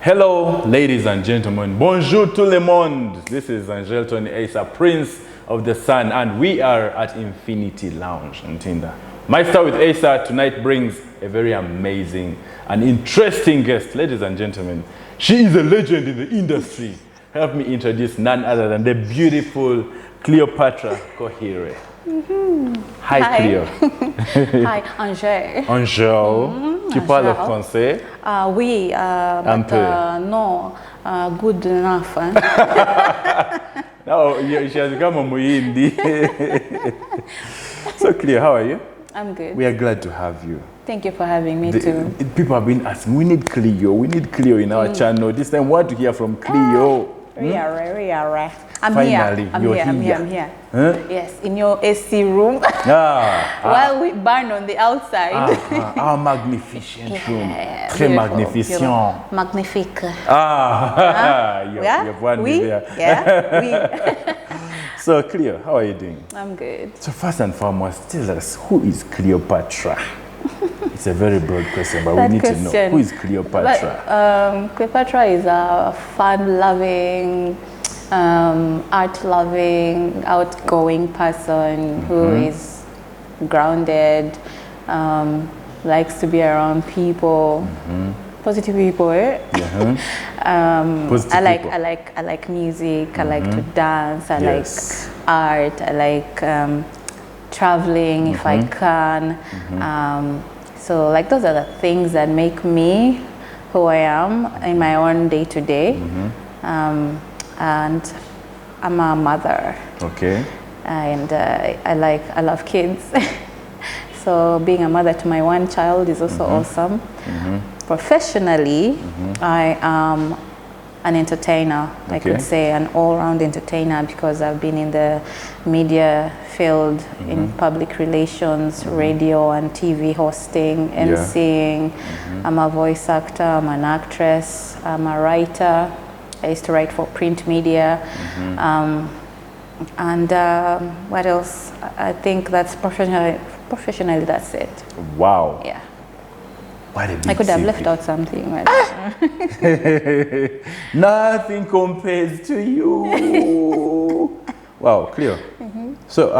Hello, ladies and gentlemen. Bonjour tout le monde. This is Angel Tony Asa, Prince of the Sun, and we are at Infinity Lounge in Tinder. My Star with Asa tonight brings a very amazing and interesting guest. Ladies and gentlemen, she is a legend in the industry. Help me introduce none other than the beautiful Cleopatra Koheirwe. Hi, Cleo. Hi, Angel. Angel. Tu parles français? Oui, Un peu. No, good enough. Hein? No, she has become a Muindi. So, Cleo, how are you? I'm good. We are glad to have you. Thank you for having me too. People have been asking, we need Cleo in our channel. This time, we want to hear from Cleo. We are. I'm Finally, here. you're I'm here. Huh? Yes, in your AC room. While we burn on the outside. Our magnificent room. Très Beautiful, magnificent. beautiful. Magnifique. You've won me there. Yeah, So, Cleo, how are you doing? I'm good. So, first and foremost, tell us, who is Cleopatra? It's a very broad question, but we need to know. Who is Cleopatra? But, Cleopatra is a fun-loving, art-loving, outgoing person who is grounded, likes to be around people, positive people. I like music. I like to dance. I like art. I like traveling if I can. So like those are the things that make me who I am in my own day to day. And I'm a mother. Okay. And I love kids. So being a mother to my one child is also awesome. Professionally, I am an entertainer. I could say an all-round entertainer because I've been in the media field in public relations, radio and TV hosting, emceeing. I'm a voice actor, I'm an actress, I'm a writer. I used to write for print media. What else? I think that's professionally that's it. Wow. Yeah. What a big I could have CV. left out something. Nothing compares to you. Wow, Cleo. So,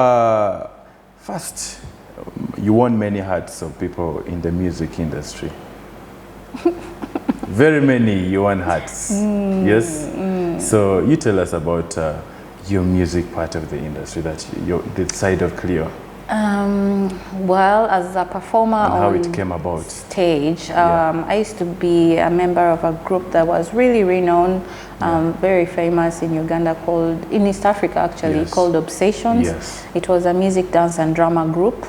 first, you won many hearts of people in the music industry. Very many you won hearts. Yes? So, you tell us about your music part of the industry, the side of Cleo. Well, as a performer And how on it came about. stage, I used to be a member of a group that was really renowned, very famous in Uganda, in East Africa actually, called Obsessions. Yes. It was a music, dance and drama group.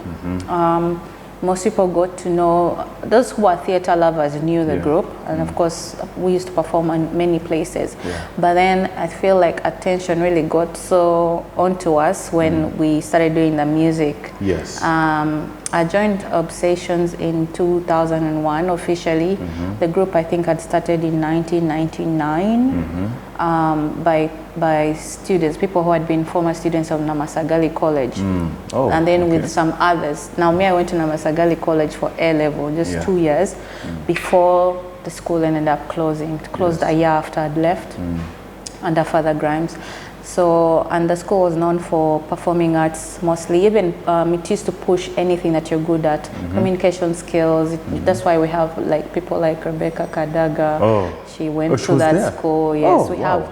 Most people got to know, those who are theater lovers knew the group, and of course we used to perform in many places. But then I feel like attention really got so onto us when we started doing the music. Yes. I joined Obsessions in 2001 officially. The group I think had started in 1999 by students, people who had been former students of Namasagali College. And then with some others. Now me, I went to Namasagali College for A-level, just 2 years before the school ended up closing. It closed a year after I'd left under Father Grimes. So, and the school was known for performing arts mostly. Even it used to push anything that you're good at, communication skills. That's why we have like people like Rebecca Kadaga. She went to that school. Yes, we have.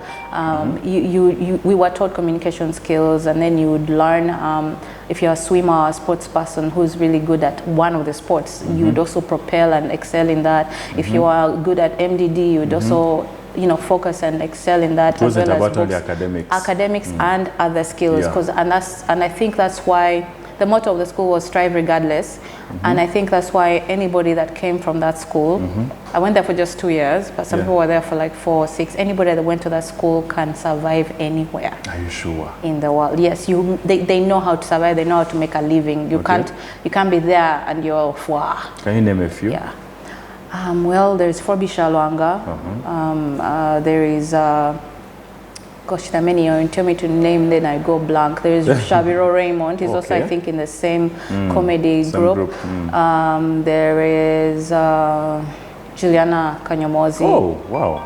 We were taught communication skills, and then you would learn if you're a swimmer or a sports person who's really good at one of the sports, you would also propel and excel in that. If you are good at MDD, you would also focus and excel in that. It wasn't as well about only academics. And other skills. And I think that's why the motto of the school was strive regardless. And I think that's why anybody that came from that school, I went there for just 2 years, but some people were there for like 4 or 6. Anybody that went to that school can survive anywhere. Are you sure? In the world, yes. They know how to survive. They know how to make a living. You can't be there and you're Can you name a few? Yeah. Well, there's Forbisha Luanga. There is gosh, there are many. You tell me to name, then I go blank. There is Shabiro Raymond. He's also, I think, in the same comedy group. There is Juliana Kanyomozi. Oh, wow.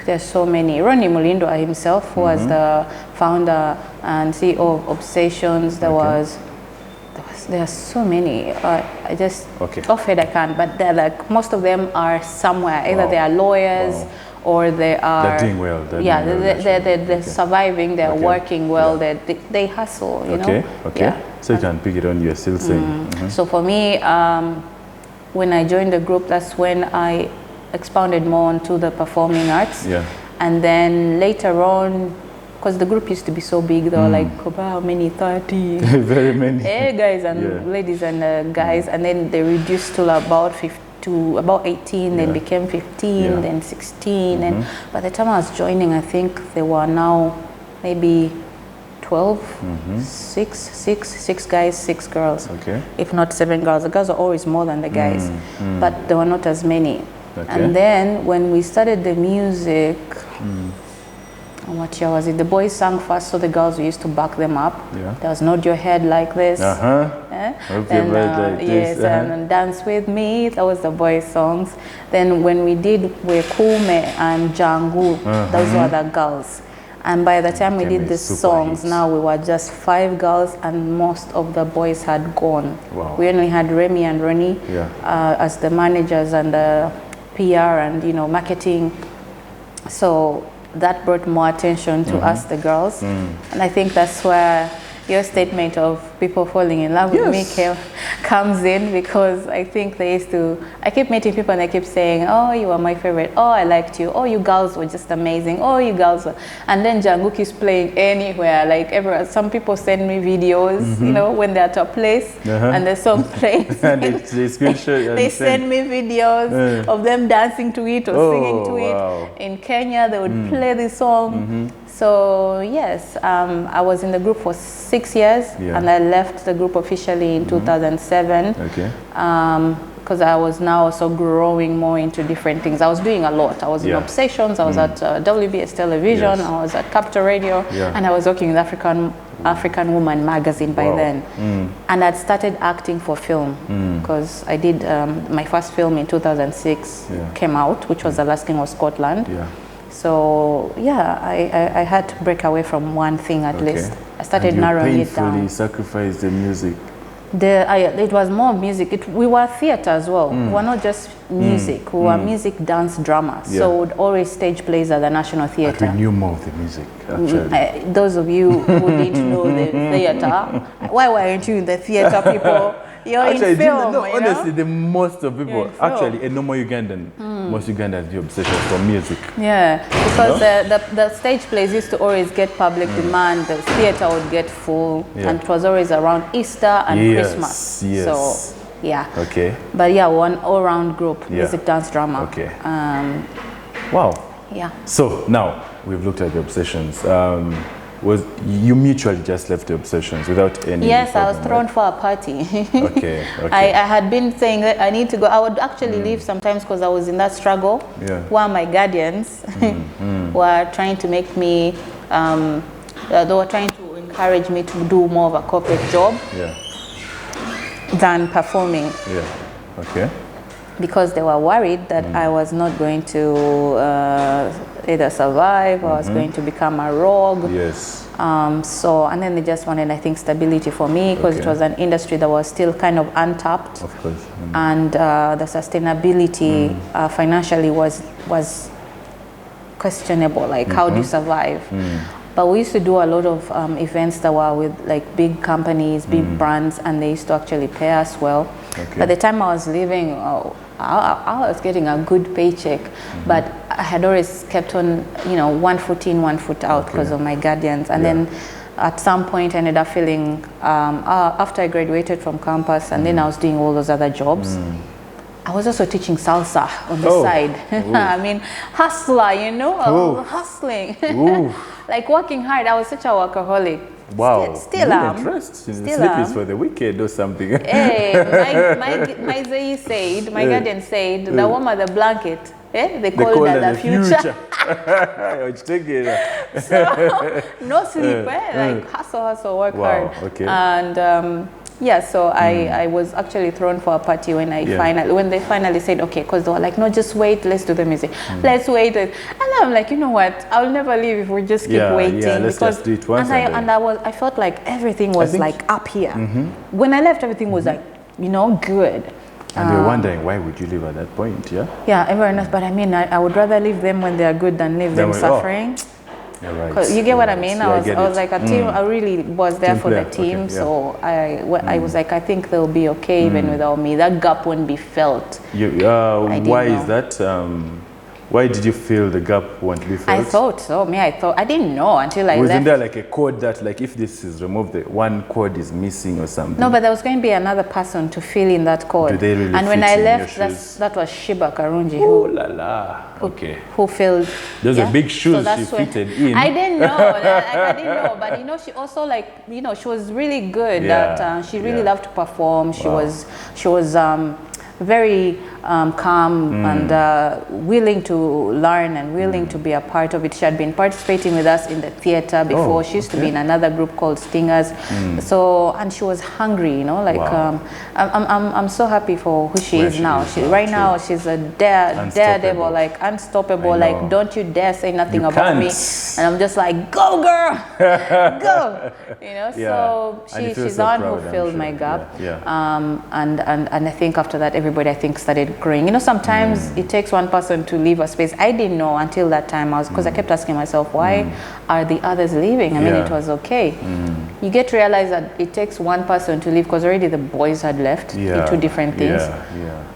There's so many. Ronnie Mulindo himself, who was the founder and CEO of Obsessions. There are so many. I just offhand I can't, but they're like most of them are somewhere. Either they are lawyers or they are. They're doing well. They're surviving. They're working well. They hustle. You know. Okay. Yeah. So you can pick it on. You're still saying. So for me, when I joined the group, that's when I expounded more onto the performing arts. Yeah. And then later on, because the group used to be so big, there were like how many, 30 very many guys and ladies and guys, and then they reduced to about 18, then became 15, then 16, and by the time I was joining, I think there were now maybe 12, six guys, 6 girls, if not 7 girls. The girls are always more than the guys, but there were not as many. And then when we started the music, what year was it? The boys sang first, so the girls, we used to back them up. There was Nod Your Head Like This. And Dance With Me. That was the boys' songs. Then when we did Wekume and Jangu, those were the girls. And by the time we did the songs, now we were just 5 girls, and most of the boys had gone. Wow. We only had Remy and Ronnie as the managers and the PR and marketing. So that brought more attention to us, the girls. And I think that's where your statement of people falling in love with me comes in, because I think I keep meeting people and they keep saying, oh, you are my favorite, oh, I liked you, oh, you girls were just amazing, oh, you girls were, and then Jangu keeps playing anywhere, like everywhere. Some people send me videos, when they're at a place and the song plays. And they screenshot. They send me videos of them dancing to it or singing to it. In Kenya, they would play the song. So yes, I was in the group for 6 years, and I left the group officially in 2007. Because I was now also growing more into different things. I was doing a lot. I was in Obsessions, I was at WBS Television, I was at Capital Radio, and I was working with African Woman magazine by then. And I'd started acting for film, because I did my first film in 2006 came out, which was The Last King of Scotland. So I had to break away from one thing at least. I started narrowing it down. Painfully sacrificed the music. It was more music. We were theater as well. We were not just music. We were music, dance, drama. So we'd always stage plays at the National Theatre. But we knew more of the music, actually. Those of you who didn't know the theater, why weren't you in the theater, people? You're actually, in film, honestly, the most of people, actually, a normal Ugandan, most Ugandans do obsessions for music. Yeah, because the stage plays used to always get public demand. The theater would get full, and it was always around Easter and Christmas. So, But one all-round group, music, dance, drama. Wow. Yeah. So now we've looked at the obsessions. Was you mutually just left the Obsessions without any? Yes, I was thrown for a party. I had been saying that I need to go. I would actually leave sometimes because I was in that struggle where my guardians were trying to make me, they were trying to encourage me to do more of a corporate job than performing. Because they were worried that I was not going to either survive or I was going to become a rogue. And then they just wanted, I think, stability for me, because it was an industry that was still kind of untapped. Of course. And the sustainability financially was questionable. Like, how do you survive? But we used to do a lot of events that were with like big companies, big brands, and they used to actually pay us well. By the time I was leaving, I was getting a good paycheck, but I had always kept on, 1 foot in, 1 foot out because of my guardians. And then at some point I ended up feeling, after I graduated from campus and then I was doing all those other jobs, I was also teaching salsa on the side. I mean, hustler, hustling. Like working hard. I was such a workaholic. Wow. Still am. Sleep is for the wicked or something. Hey, my Zay said, my guardian said, the warmer the blanket, they call it the future. So, no sleep, like hustle, work hard. And Yeah, so I was actually thrown for a party when when they finally said okay, because they were like, no, just wait, let's do the music, let's wait, and I'm like, you know what, I'll never leave if we just keep waiting. Yeah, let's just do it once. I felt like everything was like up here. When I left, everything was like, you know, good. And they were wondering, why would you leave at that point? Yeah, everyone else, but I mean, I would rather leave them when they are good than leave them suffering. You're right. You get what I mean? I was like a team. I really was there for the team. Okay, so I was like, I think they'll be okay even without me. That gap won't be felt. Why is that? Why did you feel the gap won't be felt? I thought so. I didn't know until I left. Wasn't there like a code that, like, if this is removed, the one code is missing or something? No, but there was going to be another person to fill in that code. Do they really and when I left, that was Shiba Karunji who filled. Those are big shoes she fitted in. I didn't know. I didn't know. But you know, she also, like, you know, she was really good. She really loved to perform. She was very calm and willing to learn and willing to be a part of it. She had been participating with us in the theater before. She used to be in another group called Stingers. So, and she was hungry, you know, like, I'm so happy for who she is now. Right now, she's a daredevil, like unstoppable, like, don't you dare say nothing about me. And I'm just like, go girl, go, you know. So she's the one who filled my gap. And I think after that, everybody, I think, started growing. You know, sometimes it takes one person to leave a space. I didn't know until that time. Because I kept asking myself, why are the others leaving? I mean, it was okay. You get to realize that it takes one person to leave, because already the boys had left in two different things.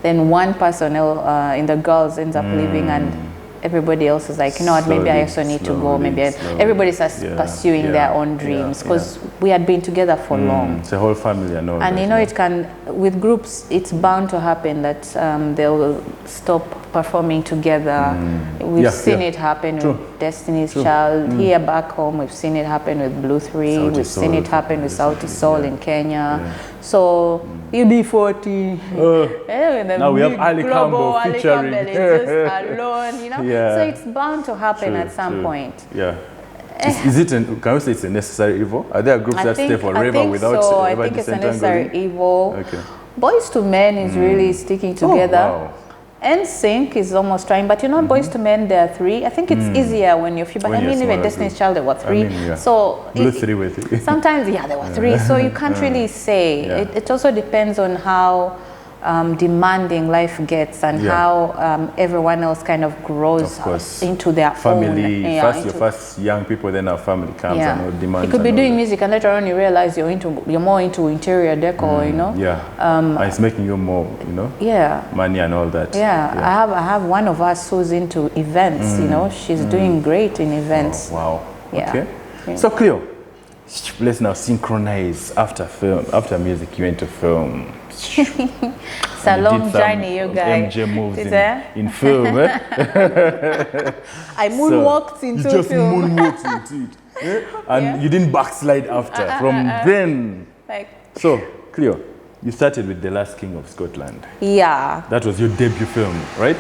Then one person in the girls ends up leaving, and everybody else is like, you know what, maybe I also need to go. Maybe everybody's pursuing their own dreams, because we had been together for long. It's a whole family, I know. And you know, it can, with groups, it's bound to happen that they'll stop performing together. We've seen it happen with Destiny's Child. Here back home, we've seen it happen with Blue 3. We've seen it happen with Sauti Sol in Kenya. So UB40. Now we have Ali Campbell featuring. Just alone, you know. So it's bound to happen at some point. Is it can we say it's a necessary evil? Are there groups that stay forever without ever I think it's a necessary evil. Boys to Men is really sticking together. NSYNC is almost trying, but you know, Boys to Men, there are 3. I think it's easier when you're few, but I mean, even Destiny's Child, there were 3. So Blue 3 with it. Sometimes, there were 3. So you can't really say. It also depends on how demanding life gets and how everyone else kind of grows into their family. Own. Your first young people, then our family comes and all demands. You could be doing music, and later on you realize you're more into interior decor, you know. And it's making you more, you know. Money and all that. I have one of us who's into events. You know, she's doing great in events. Okay. So Cleo, let's now synchronize after music. You went to film. It's a long journey, you guys. MJ moves in film. I moonwalked into film. You just moonwalked into it. And you didn't backslide after. From then. So, Cleo, you started with The Last King of Scotland. That was your debut film, right?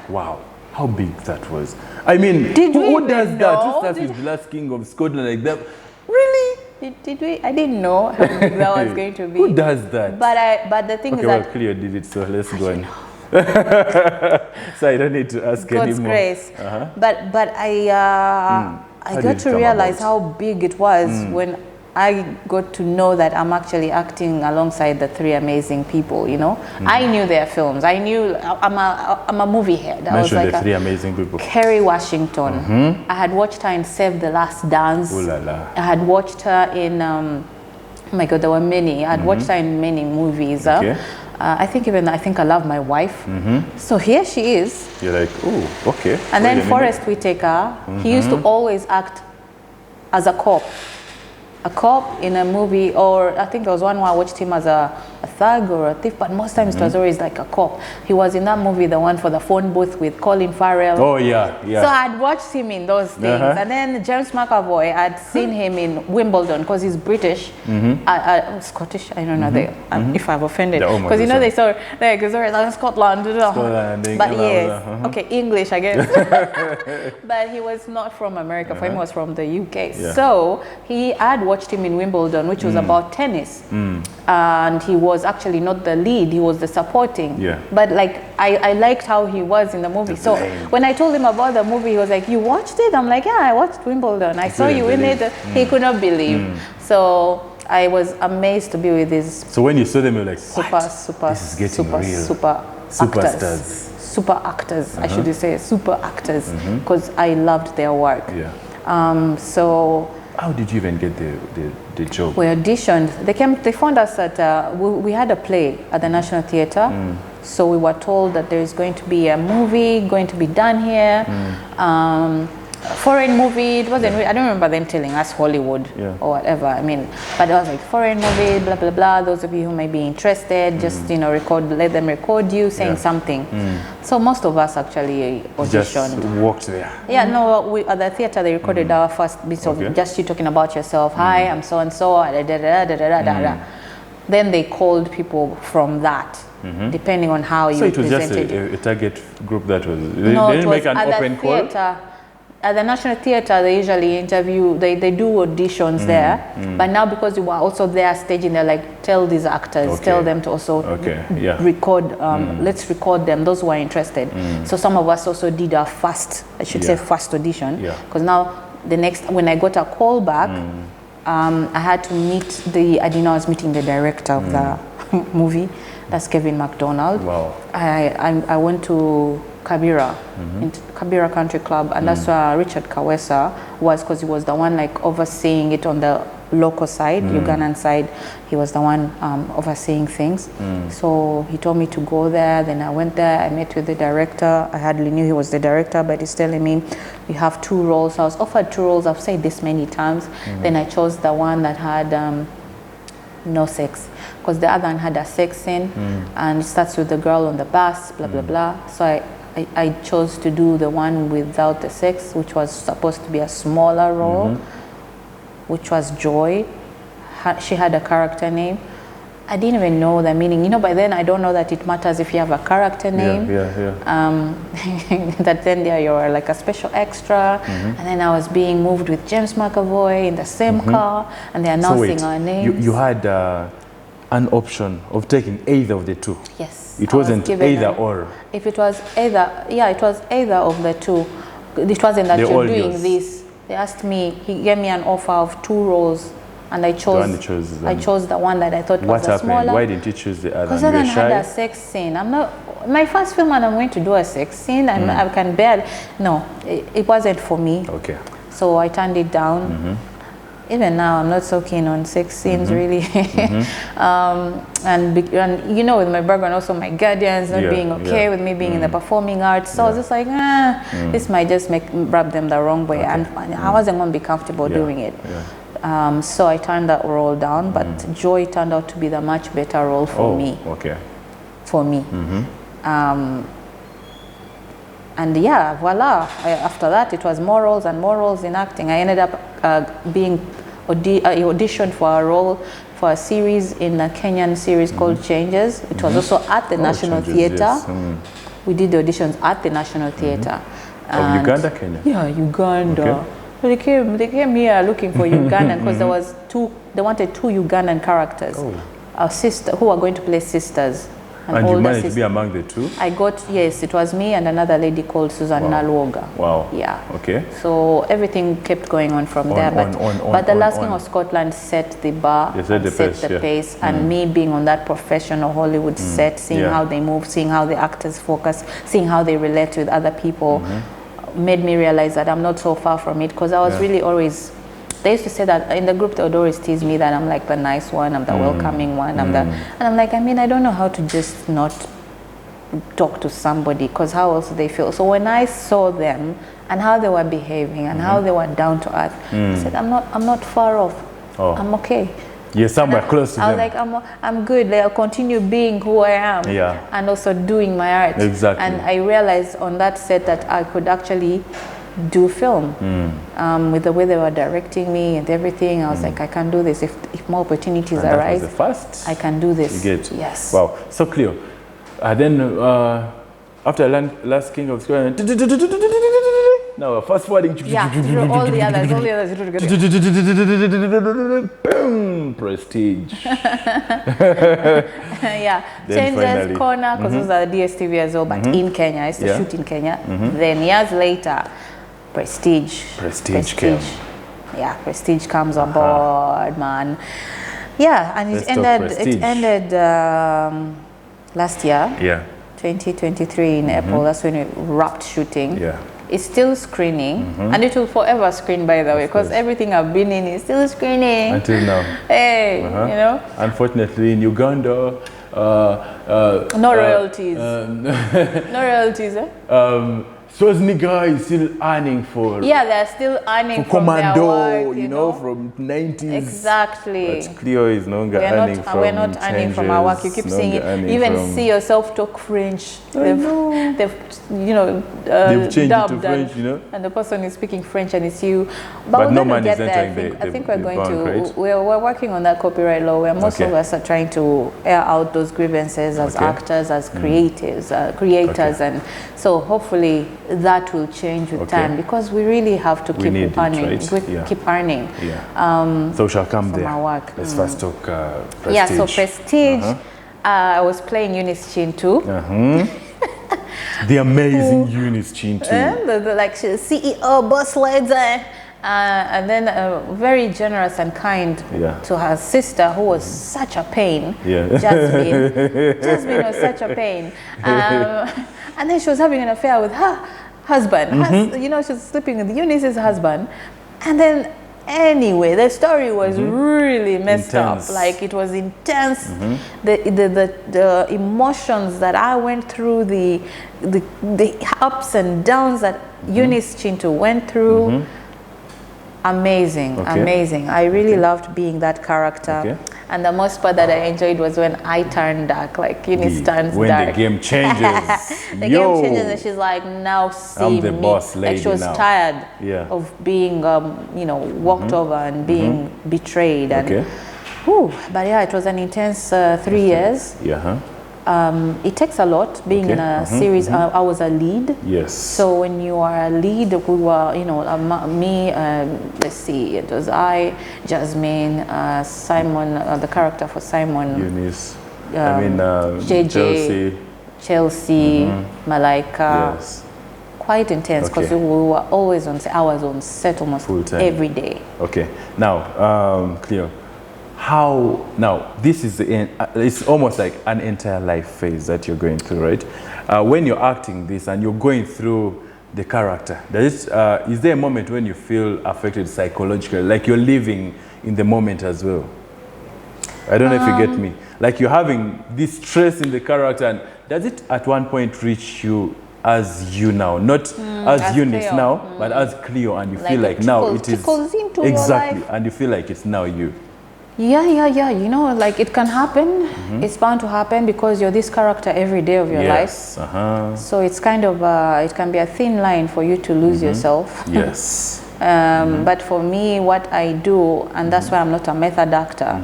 Wow. How big that was. I mean, who does that? Who starts with The Last King of Scotland like that? Really? Did we? I didn't know how big that was going to be. Who does that? But the thing is that Cleo did it, so let's go on. So I don't need to ask anymore. God's grace. But I got to realize how big it was when I got to know that I'm actually acting alongside the 3 amazing people, you know. I knew their films. I knew I'm a movie head. I was like the 3 amazing people. Kerry Washington. I had watched her in Save the Last Dance. I had watched her in, oh my God, there were many. I had watched her in many movies. I think I Love My Wife. So here she is. You're like, oh, okay. And then Forrest Whitaker, he used to always act as a cop in a movie, or I think there was one where I watched him as a thug or a thief, but most times it was always like a cop. He was in that movie, the one for the phone booth with Colin Farrell. Oh yeah. So I'd watched him in those things. And then James McAvoy, I'd seen him in Wimbledon because he's British, Scottish, I don't know if I've offended, because you know they saw like Scotland, but okay, English I guess. But he was not from America. For him, he was from the UK. So I'd watched him in Wimbledon, which was about tennis. and he was actually not the lead, he was the supporting. Yeah. But like I liked how he was in the movie. So when I told him about the movie, he was like, "You watched it?" I'm like, "Yeah, I watched Wimbledon. I saw you in it." He could not believe. So I was amazed to be with these. So when you saw them, you were like, super, this is getting real. super Superstars. Super actors, I should say, super actors, because I loved their work. Yeah. So how did you even get the job? We auditioned. They found us at, we had a play at the National Theatre. So we were told that there is going to be a movie going to be done here. Foreign movie, it wasn't, I don't remember them telling us Hollywood or whatever, I mean, but it was like foreign movie, blah, blah, blah. Those of you who may be interested, just, you know, let them record you saying something. So most of us actually auditioned. Just walked there. Yeah, no, at the theater they recorded our first bit of just you talking about yourself. Hi, I'm so-and-so, Then they called people from that. Depending on how you presented. So it was just a target group that was, they no, didn't make an open call? At the National Theatre, they usually interview, they do auditions there. But now because we were also there staging, they're like, tell these actors, tell them to also record, let's record them, those who are interested. So some of us also did our first, I should say first audition. Because now the next, when I got a call back, I had to meet I didn't know I was meeting the director of the movie. That's Kevin McDonald. Wow. I went to Kabira, into Kabira Country Club, and that's where Richard Kawesa was, because he was the one like overseeing it on the local side, Ugandan side. He was the one overseeing things. So he told me to go there. Then I went there. I met with the director. I hardly knew he was the director, but he's telling me we have 2 roles. I was offered 2 roles. I've said this many times. Then I chose the one that had no sex, because the other one had a sex scene, and it starts with the girl on the bus, blah blah blah. So I chose to do the one without the sex, which was supposed to be a smaller role, which was Joy. She had a character name. I didn't even know the meaning. You know, by then I don't know that it matters if you have a character name. That then there you are like a special extra. And then I was being moved with James McAvoy in the same car, and they're announcing our names. You had an option of taking either of the 2. Yes. It wasn't either or. If it was either, it was either of the 2. It wasn't that you're doing this. They asked me, he gave me an offer of 2 roles, and I chose the one that I thought was the smaller. What happened? Why didn't you choose the other? Because I had a sex scene. I'm not, my first film, and I'm going to do a sex scene, and I can bear. No, it wasn't for me. Okay. So I turned it down. Even now, I'm not so keen on sex scenes, really. And you know, with my background, also my guardians not being okay with me being in the performing arts. So I was just like, this might just rub them the wrong way. And I wasn't going to be comfortable doing it. So I turned that role down, but Joy turned out to be the much better role for me. Okay. For me. And yeah, voila. After that, it was more roles and more roles in acting. I ended up being auditioned for a role for a series in a Kenyan series called Changes. It was also at the National Theatre. We did the auditions at the National Theatre. Of Uganda, Kenya? Yeah, Uganda. Okay. They came here looking for Ugandan because there was they wanted 2 Ugandan characters. A sister who were going to play sisters. And you managed to be among the 2? I got, yes, it was me and another lady called Susan Nalwoga. Wow. Yeah. Okay. So everything kept going on from there. But the Last King of Scotland set the bar, set the pace. And me being on that professional Hollywood set, seeing how they move, seeing how the actors focus, seeing how they relate with other people, made me realize that I'm not so far from it, because I was really always, they used to say that in the group they would always tease me that I'm like the nice one, I'm the welcoming one, and I'm like, I mean, I don't know how to just not talk to somebody, because how else do they feel? So when I saw them and how they were behaving and how they were down to earth, I said, I'm not far off. I'm okay. You're somewhere close to them. I was like, I'm good. Like, I'll continue being who I am, and also doing my art. Exactly. And I realized on that set that I could actually do film with the way they were directing me and everything. I was like, I can do this. If more opportunities arise, I can do this. You get. Yes. Wow. So Cleo, then after Last King of Scotland, No, fast forwarding. Yeah, all the others. Boom, prestige. Yeah, Then changes finally, corner because those are the DSTV as well, but in Kenya, I used to shoot in Kenya. Then years later, prestige came. Yeah, prestige comes on board, man. Yeah, and it ended last year. Yeah. 2023 in April. That's when we wrapped shooting. Yeah. It's still screening, and it will forever screen, by the way, because everything I've been in is still screening until now. Hey, you know. Unfortunately, in Uganda, no royalties. No royalties, eh? Swazniga is still earning for. Yeah, they're still earning for from Commando, their work, you know, from 90s. Exactly. But Cleo is no longer earning from. We're not earning from our work. You keep seeing it. You even see yourself talk French. They've changed it to dubbed French, you know. And the person is speaking French and it's you. But no man get is there. entering I think we're going bank, to. right? We're working on that copyright law where most of us are trying to air out those grievances as actors, as creators, and so hopefully that will change with time because we really have to keep earning. Keep earning. Yeah. So we shall come there. Our work. Let's first talk prestige. Yeah. So prestige. I was playing Unice Chinu. The amazing Unice Chinu. Like she's CEO, boss lady. And then very generous and kind to her sister, who was such a pain. Jasmine was such a pain. And then she was having an affair with her husband. You know, she was sleeping with Unice's husband. And then, anyway, the story was really messed up. Like, it was intense. The emotions that I went through, the ups and downs that Unice Chinu went through. Amazing. I really loved being that character. And the most part that I enjoyed was when I turned dark, like Unice turns when dark. When the game changes. The game changes and she's like, now see I'm the me. boss lady like she was now. tired of being, you know, walked over and being betrayed. And, but yeah, it was an intense 3 years. It takes a lot being in a series. I was a lead. Yes. So when you are a lead, we were, you know, me, let's see, it was I, Jasmine, Simon, the character for Simon. Unice. JJ, Chelsea, Malaika. Yes. Quite intense because we were always on set. I was on set almost every day. Okay. Now, Cleo. How now? This is it's almost like an entire life phase that you're going through, right? When you're acting this and you're going through the character, is there a moment when you feel affected psychologically, like you're living in the moment as well? I don't know if you get me. Like you're having this stress in the character, and does it at one point reach you as you now, not as Unice Cleo. now, but as Cleo, and you feel like now it is into exactly, your life. and you feel like it's now you. Yeah. You know, like it can happen. It's bound to happen because you're this character every day of your life. So it's kind of, it can be a thin line for you to lose yourself. Yes. But for me, what I do, and that's why I'm not a method actor,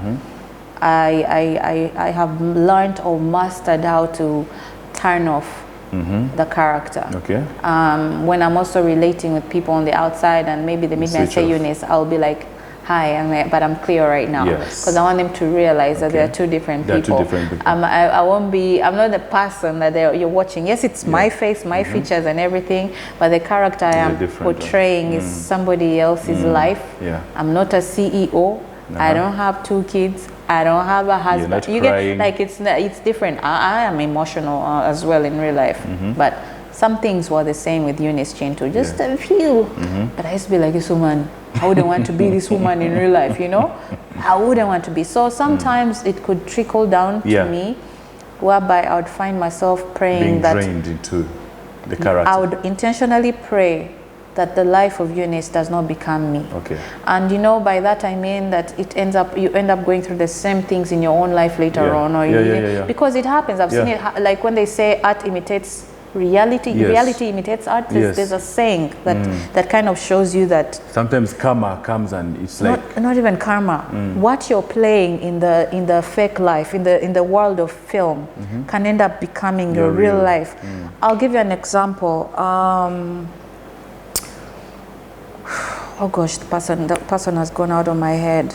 I have learned or mastered how to turn off the character. When I'm also relating with people on the outside and maybe they meet me and say Unice, I'll be like, hi, but I'm clear right now because I want them to realize that there are two different people. I won't be, I'm not the person that you're watching. Yes, it's my face, my features and everything, but the character I am portraying is somebody else's life. I'm not a CEO. I don't have 2 kids. I don't have a husband. You get like it's different. I am emotional as well in real life, but some things were the same with Unice Chinu, just a few. But I used to be like, this woman, I wouldn't want to be this woman in real life, you know? I wouldn't want to be. So sometimes it could trickle down to me, whereby I would find myself praying being drained into the character. I would intentionally pray that the life of Unice does not become me. And you know, by that I mean that you end up going through the same things in your own life later on. Or because it happens. I've seen it, like when they say art imitates reality, reality imitates art. There's a saying that kind of shows you that sometimes karma comes and it's not even karma. What you're playing in the fake life, in the world of film, can end up becoming your real life. I'll give you an example. oh gosh, the person has gone out of my head.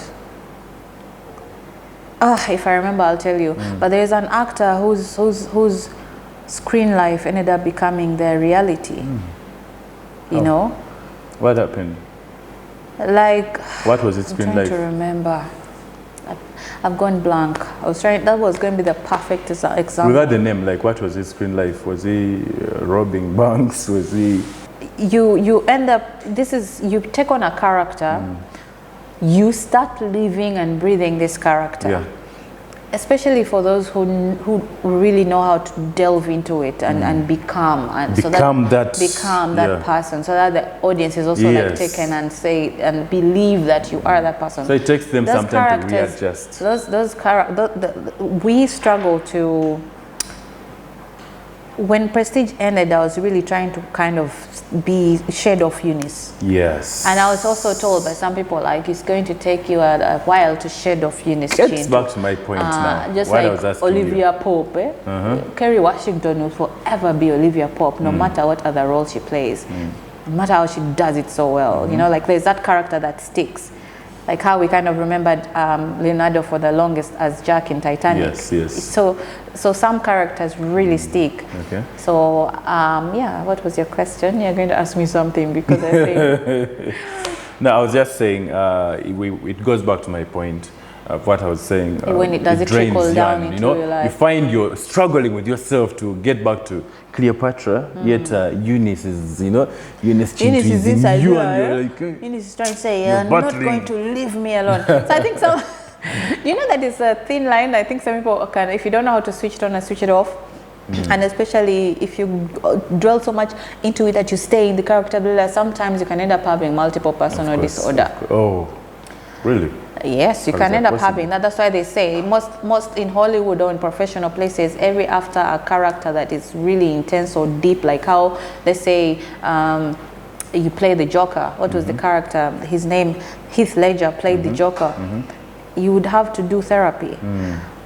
If I remember, I'll tell you. But there's an actor whose screen life ended up becoming their reality. You know? What happened? Like, what was his screen life? I'm trying to remember. I've gone blank. that was going to be the perfect example. Without the name, like, what was his screen life? Was he robbing banks? Was he... You end up, you take on a character, you start living and breathing this character. Yeah. Especially for those who really know how to delve into it and become that person, so that the audience is also like taken and say and believe that you are that person. So it takes them some time to readjust. We struggle to. When Prestige ended, I was really trying to kind of be shade of Unice. Yes. And I was also told by some people, like, it's going to take you a while to shed off Unice Chinu. Gets back to my point now. Just like Olivia Pope. Kerry Washington will forever be Olivia Pope, no matter what other role she plays. No matter how she does it so well. You know, like, there's that character that sticks. Like how we kind of remembered Leonardo for the longest as Jack in Titanic. Yes. So some characters really stick. Okay. So yeah, what was your question? You're going to ask me something because I think. No, I was just saying it goes back to my point of what I was saying. When it does it trickle down into your life. You find you're struggling with yourself to get back to Cleopatra, yet Unice is, Unice Chinu is inside you, and you're like, Unice is trying to say, you're not going to leave me alone. So I think some, that is a thin line. I think some people can, if you don't know how to switch it on and switch it off, and especially if you dwell so much into it that you stay in the character, sometimes you can end up having multiple personal disorder. Oh, really? Yes, you can end up having that. That's why they say most in Hollywood or in professional places, every after a character that is really intense or deep, like how they say you play the Joker. What was the character? His name, Heath Ledger, played the Joker. You would have to do therapy.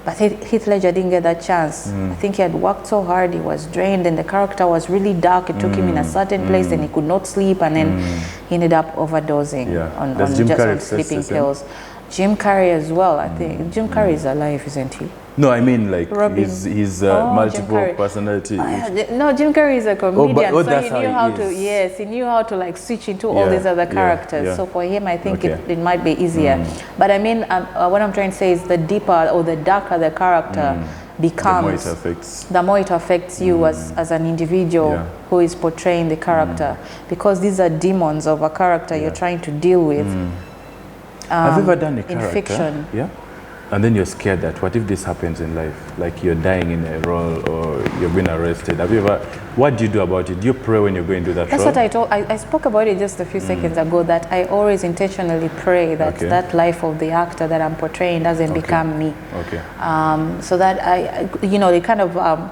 But Heath Ledger didn't get that chance. I think he had worked so hard, he was drained, and the character was really dark. It took him in a certain place, and he could not sleep, and then he ended up overdosing on sleeping pills. Jim Carrey as well, I think. Jim Carrey is alive, isn't he? No, I mean, like, his multiple personality. No, Jim Carrey is a comedian, so he knew how to. Yes, he knew how to like switch into all these other characters. So for him, I think it might be easier. But I mean, what I'm trying to say is the deeper or the darker the character becomes, the more it affects you as an individual who is portraying the character, because these are demons of a character you're trying to deal with. Have you ever done a character? In fiction. Yeah. And then you're scared that what if this happens in life? Like you're dying in a role or you're being arrested. Have you ever, what do you do about it? Do you pray when you're going to do that role? That's what I spoke about it just a few seconds ago, that I always intentionally pray that that life of the actor that I'm portraying doesn't become me. So that it kind of,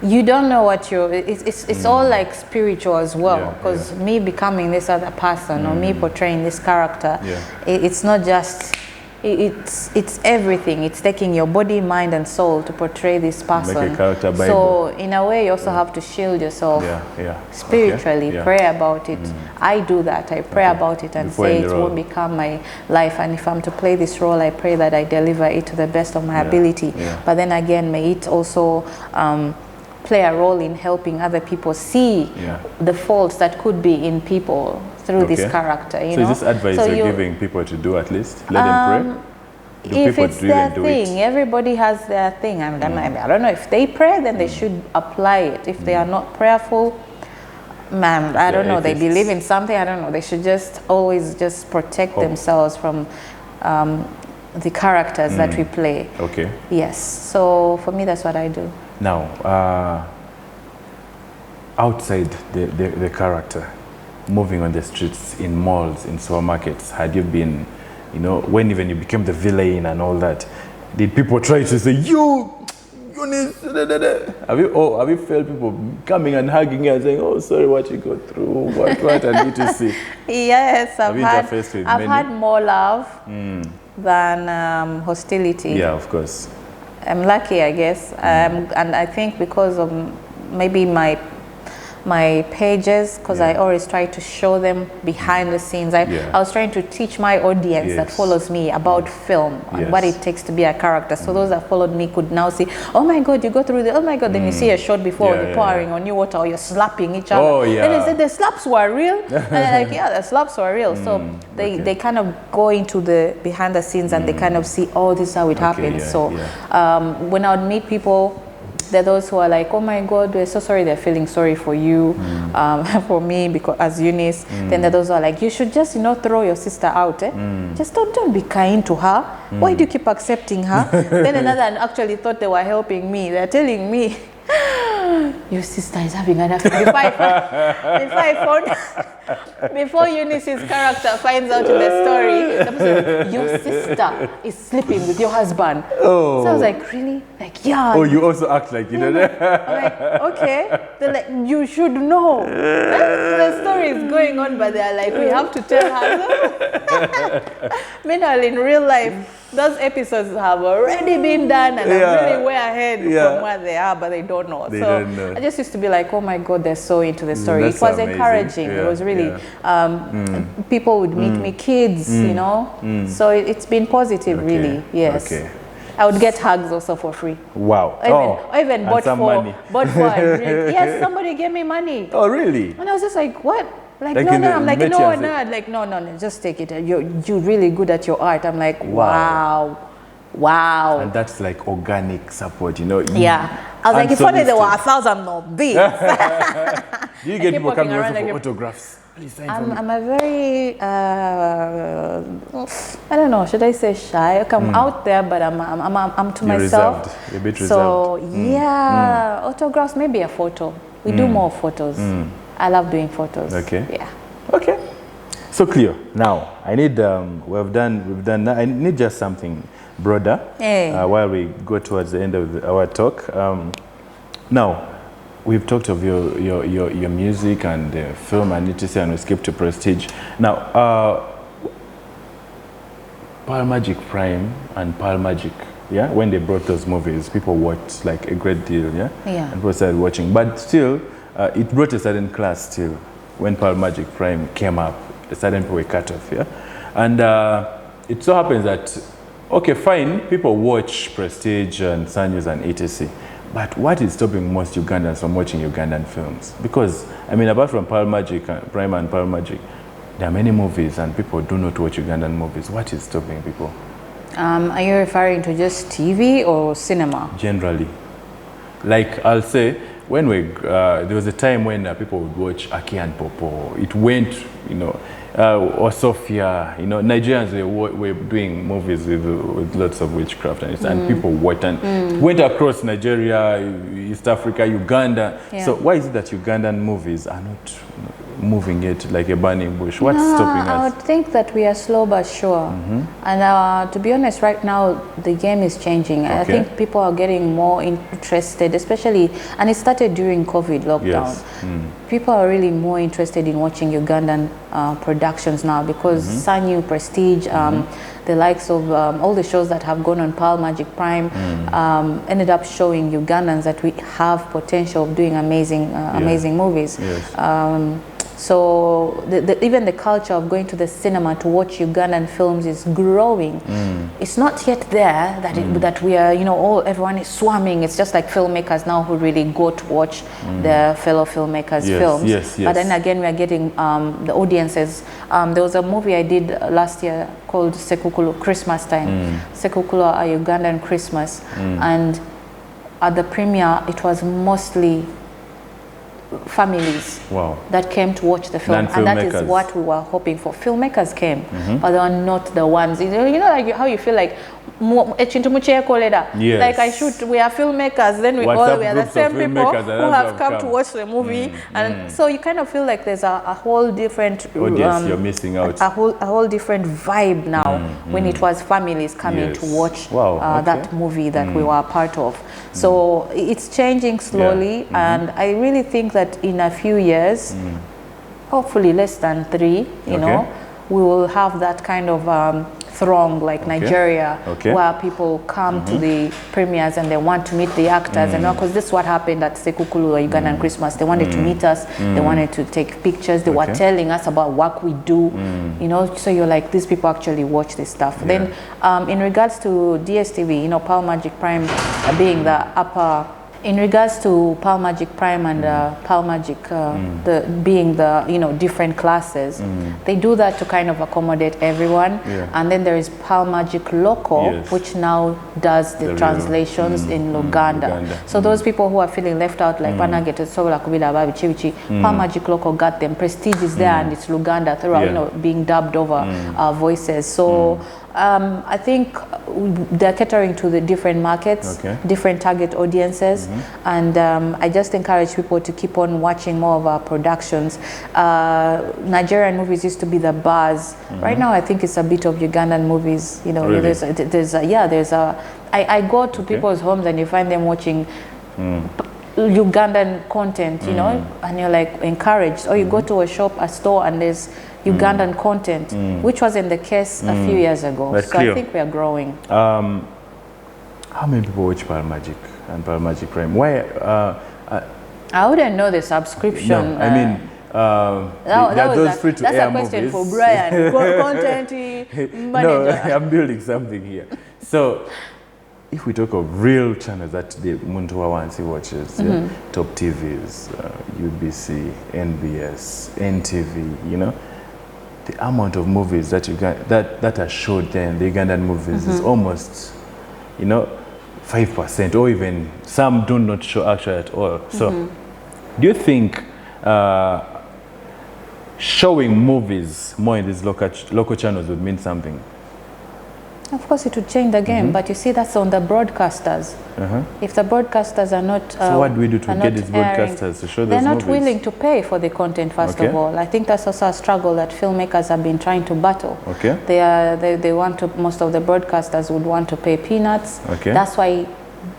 you don't know what it's all like spiritual as well, because me becoming this other person or me portraying this character, it's not just, it's everything. It's taking your body, mind and soul to portray this person. Make a character Bible. So in a way you also have to shield yourself spiritually, pray about it. I do that. I pray about it and say it won't become my life, and if I'm to play this role, I pray that I deliver it to the best of my ability. But then again, may it also play a role in helping other people see the faults that could be in people through this character. So is this advice you're giving people to do, at least? Let them pray? If it's their thing, everybody has their thing. I don't know, if they pray, then they should apply it. If they are not prayerful, I don't know, they believe in something, I don't know, they should just always just protect themselves from the characters that we play. Yes, so for me that's what I do. Now, outside the character, moving on the streets, in malls, in supermarkets, had you been, when even you became the villain and all that, did people try to say, Unice, have you felt people coming and hugging you and saying, oh, sorry, what you go through, what I need to see? Yes, I've had more love than hostility. Yeah, of course. I'm lucky, I guess, and I think because of maybe my my pages, because I always try to show them behind the scenes. I was trying to teach my audience that follows me about film and what it takes to be a character. So those that followed me could now see, oh my God, you go through the, oh my God, then you see a shot before you're pouring on new water or you're slapping each other. Oh, yeah. And they said the slaps were real. And they're like, yeah, the slaps were real. So they kind of go into the behind the scenes and they kind of see, oh, this is how it happens. So when I would meet people, there are those who are like, oh my God, we're so sorry. They're feeling sorry for you, for me, because as Unice. Then there are those who are like, you should just, throw your sister out. Just don't be kind to her. Why do you keep accepting her? Then another actually thought they were helping me. They're telling me, your sister is having an affair. Before Unice's character finds out in the story, the person, your sister is sleeping with your husband. Oh. So I was like, really? Like, yeah. Oh, you also act like you know that? I'm like, okay. They're like, you should know. The story is going on, but they're like, we have to tell her. Meanwhile, in real life, those episodes have already been done and are really way ahead from where they are, but they don't know. They don't know. I just used to be like, oh my God, they're so into the story. It was amazing. Encouraging. It was really, people would meet me, kids, So it's been positive, really. Yes. Okay. I would get hugs also for free. Wow. I even bought for a drink. Yes, somebody gave me money. Oh, really? And I was just like, what? Like I'm like, no, just take it. You're really good at your art. I'm like, wow. And that's like organic support, Yeah. I was like, if only there were 1,000 of these. Do you get people coming around for autographs? I'm a very, I don't know, should I say shy? Okay, I'm out there, but I'm to myself. Reserved. You're a bit reserved. So autographs, maybe a photo. We do more photos. I love doing photos. Okay. Yeah. Okay. So Cleo, now I need we've done. I need just something broader while we go towards the end of our talk. Now we've talked of your music and film and etc. and we skip to Prestige. Now Pearl Magic Prime and Pearl Magic. Yeah, when they brought those movies, people watched like a great deal. Yeah. And people started watching, but still. It brought a certain class still. When Pearl Magic Prime came up, a certain people were cut off, And it so happens that, okay, fine, people watch Prestige and Sun News and etc. But what is stopping most Ugandans from watching Ugandan films? Because, apart from Pearl Magic Prime and Pearl Magic, there are many movies and people do not watch Ugandan movies. What is stopping people? Are you referring to just TV or cinema? Generally. Like, I'll say, when there was a time when people would watch Aki and Popo. It went, or Sophia. Nigerians were doing movies with lots of witchcraft and people watched and went across Nigeria, East Africa, Uganda. So why is it that Ugandan movies are not moving it like a burning bush? What's stopping us? I would think that we are slow but sure. And to be honest, right now the game is changing. I think people are getting more interested, especially, and it started during COVID lockdown. People are really more interested in watching Ugandan productions now because Sanyu, Prestige, the likes of all the shows that have gone on Pearl Magic Prime ended up showing Ugandans that we have potential of doing amazing movies. So even the culture of going to the cinema to watch Ugandan films is growing. It's not yet there that we are, everyone is swarming. It's just like filmmakers now who really go to watch their fellow filmmakers' films. But then again, we are getting the audiences. There was a movie I did last year called Sekukulu, Christmas time. Sekukulu, a Ugandan Christmas. And at the premiere, it was mostly families that came to watch the film, and that is what we were hoping for. Filmmakers came, but they were not the ones. Like how you feel like like I shoot, we are filmmakers, then we are the same people who have come to watch the movie, and so you kind of feel like there's a whole different audience you're missing out, a whole different vibe now when it was families coming to watch that movie that we were a part of. So it's changing slowly, and I really think that in a few years, hopefully less than 3, we will have that kind of throng like Nigeria, where people come to the premieres and they want to meet the actors, and because this is what happened at Sekukulu or Ugandan Christmas. They wanted to meet us, they wanted to take pictures, they were telling us about what we do, you know, so you're like, these people actually watch this stuff. Then in regards to DSTV, you know, Pearl Magic Prime being the upper, in regards to Pearl Magic Prime and Pearl Magic being the, you know, different classes, they do that to kind of accommodate everyone. And then there is Pearl Magic Local, which now does the translations in Luganda. So those people who are feeling left out, like Panagete, Sola Kubida Babi Chivichi, Pearl Magic Local got them. Prestige is there and it's Luganda throughout, you know, being dubbed over voices. So I think they're catering to the different markets, different target audiences, and I just encourage people to keep on watching more of our productions. Nigerian movies used to be the buzz. Right now, I think it's a bit of Ugandan movies. You know, I go to people's homes and you find them watching Ugandan content, you know, and you're like encouraged. Or you go to a store and there's Ugandan content, which wasn't the case a few years ago. That's so clear. I think we are growing. How many people watch Pearl Magic and Pearl Magic Prime? Why? I wouldn't know the subscription. No, I mean, there are those free-to-air movies. That's a question for Brian, content manager. No, I'm building something here. So, if we talk of real channels that the Muntua Wansi watches, Top TVs, UBC, NBS, NTV, you know, the amount of movies that that are showed there in the Ugandan movies is almost, you know, 5%, or even some do not show actually at all. So, do you think showing movies more in these local channels would mean something? Of course, it would change the game, but you see, that's on the broadcasters. If the broadcasters are not, so what do we do to get these broadcasters to show those movies? They're not willing to pay for the content. First of all, I think that's also a struggle that filmmakers have been trying to battle. They want to. Most of the broadcasters would want to pay peanuts. That's why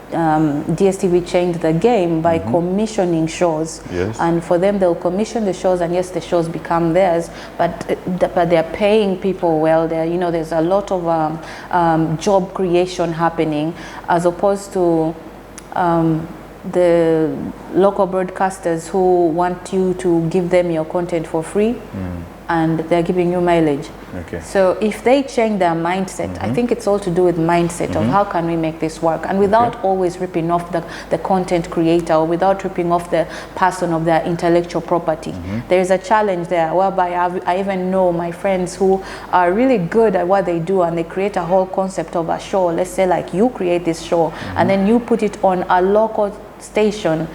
DSTV changed the game by commissioning shows, and for them they'll commission the shows, and yes, the shows become theirs, but they're paying people well. There, you know, there's a lot of job creation happening, as opposed to the local broadcasters who want you to give them your content for free, and they're giving you mileage. So if they change their mindset, I think it's all to do with mindset of how can we make this work, and without always ripping off the content creator, or without ripping off the person of their intellectual property. There is a challenge there whereby I even know my friends who are really good at what they do, and they create a whole concept of a show. Let's say like you create this show and then you put it on a local station,